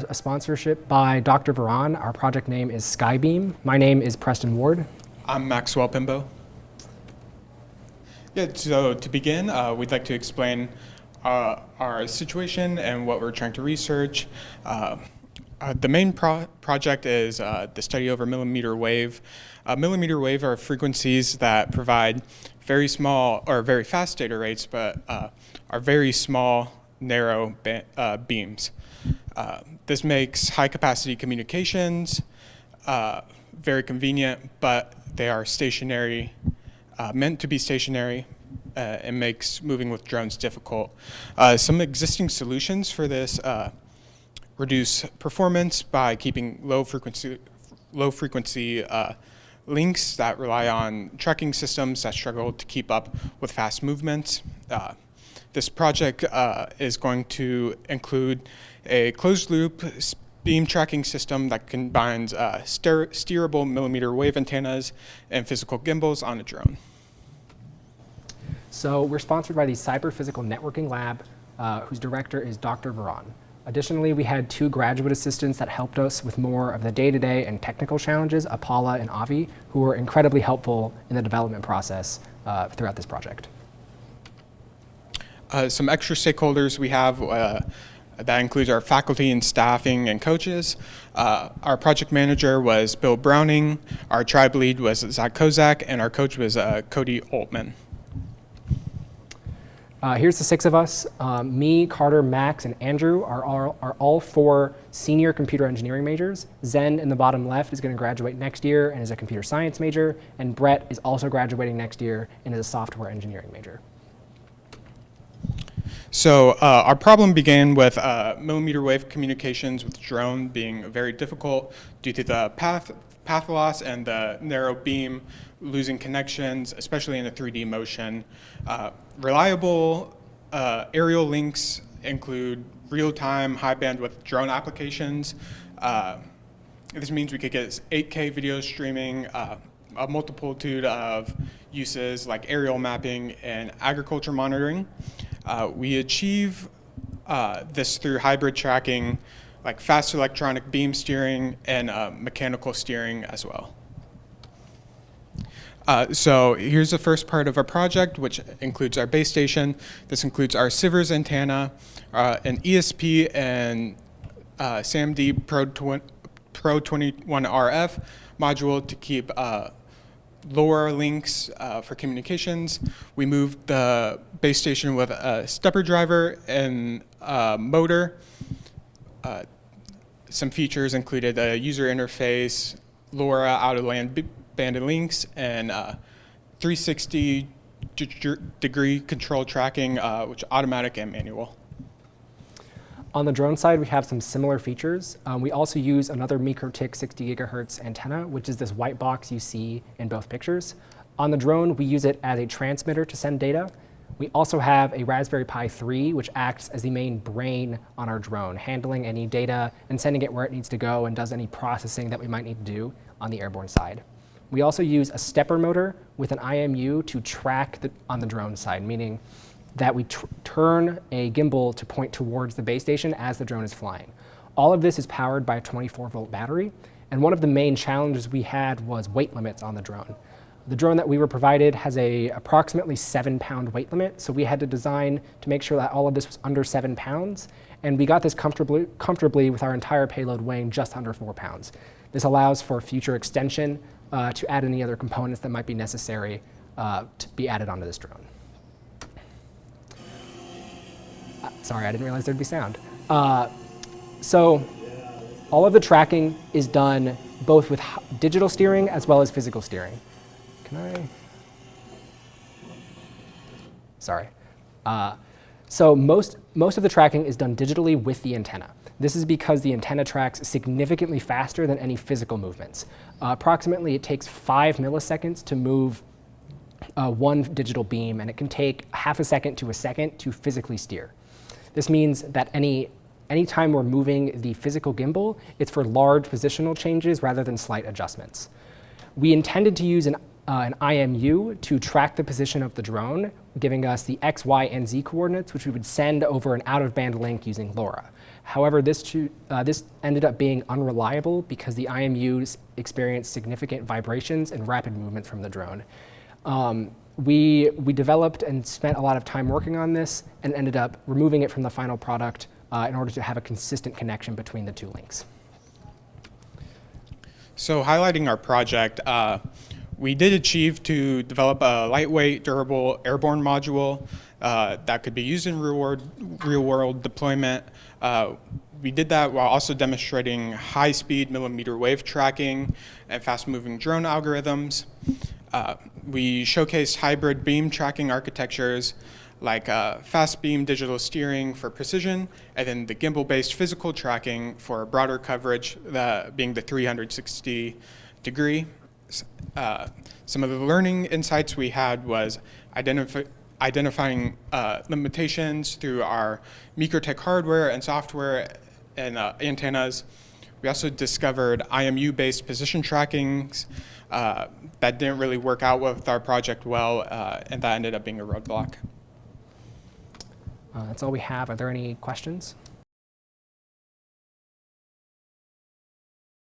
a sponsorship by Dr. Vuran. Our project name is Skybeam. My name is Preston Ward. I'm Maxwell Pimbo. Yeah, so to begin, we'd like to explain our situation and what we're trying to research. The main project is the study over millimeter wave. Millimeter wave are frequencies that provide very small or very fast data rates, but are very small, narrow beams. This makes high-capacity communications very convenient, but they are stationary, meant to be stationary. It makes moving with drones difficult. Some existing solutions for this reduce performance by keeping low frequency links that rely on tracking systems that struggle to keep up with fast movements. This project is going to include a closed-loop beam tracking system that combines steerable millimeter wave antennas and physical gimbals on a drone. So we're sponsored by the Cyber Physical Networking Lab, whose director is Dr. Vuran. Additionally, we had 2 graduate assistants that helped us with more of the day-to-day and technical challenges, Apala and Avi, who were incredibly helpful in the development process throughout this project. Some extra stakeholders we have, that includes our faculty and staffing and coaches. Our project manager was Bill Browning, our tribe lead was Zach Kozak, and our coach was Cody Altman. Here's the 6 of us. Me, Carter, Max, and Andrew are all 4 senior computer engineering majors. Zen in the bottom left is going to graduate next year and is a computer science major. And Brett is also graduating next year and is a software engineering major. So our problem began with millimeter wave communications with drone being very difficult due to the path loss and the narrow beam, losing connections, especially in a 3D motion. Reliable aerial links include real-time, high-bandwidth drone applications. This means we could get 8K video streaming, a multitude of uses like aerial mapping and agriculture monitoring. We achieve this through hybrid tracking, like fast electronic beam steering and mechanical steering as well. So here's the first part of our project, which includes our base station. This includes our Sivers antenna, an ESP and SAMD Pro 21 RF module to keep lower links for communications. We moved the base station with a stepper driver and a motor. Some features included a user interface, LoRa out-of-band banded links, and 360-degree control tracking, which automatic and manual. On the drone side, we have some similar features. We also use another MikroTik 60 gigahertz antenna, which is this white box you see in both pictures. On the drone, we use it as a transmitter to send data. We also have a Raspberry Pi 3, which acts as the main brain on our drone, handling any data and sending it where it needs to go and does any processing that we might need to do on the airborne side. We also use a stepper motor with an IMU to track on the drone side, meaning that we turn a gimbal to point towards the base station as the drone is flying. All of this is powered by a 24-volt battery, and one of the main challenges we had was weight limits on the drone. The drone that we were provided has a approximately 7-pound weight limit, so we had to design to make sure that all of this was under 7 pounds, and we got this comfortably with our entire payload weighing just under 4 pounds. This allows for future extension to add any other components that might be necessary to be added onto this drone. Sorry, I didn't realize there'd be sound. So all of the tracking is done both with digital steering as well as physical steering. Can I? Sorry. So most of the tracking is done digitally with the antenna. This is because the antenna tracks significantly faster than any physical movements. Approximately, it takes 5 milliseconds to move one digital beam, and it can take half a second to a second to physically steer. This means that anytime we're moving the physical gimbal, it's for large positional changes rather than slight adjustments. We intended to use an IMU to track the position of the drone, giving us the X, Y, and Z coordinates, which we would send over an out-of-band link using LoRa. However, this ended up being unreliable because the IMUs experienced significant vibrations and rapid movement from the drone. We developed and spent a lot of time working on this and ended up removing it from the final product in order to have a consistent connection between the two links. So highlighting our project, we did achieve to develop a lightweight, durable airborne module that could be used in real-world deployment. We did that while also demonstrating high-speed millimeter wave tracking and fast-moving drone algorithms. We showcased hybrid beam tracking architectures like fast beam digital steering for precision, and then the gimbal-based physical tracking for broader coverage, being the 360 degree. Some of the learning insights we had was identifying limitations through our MikroTik hardware and software and antennas. We also discovered IMU-based position trackings that didn't really work out with our project well, and that ended up being a roadblock. That's all we have. Are there any questions?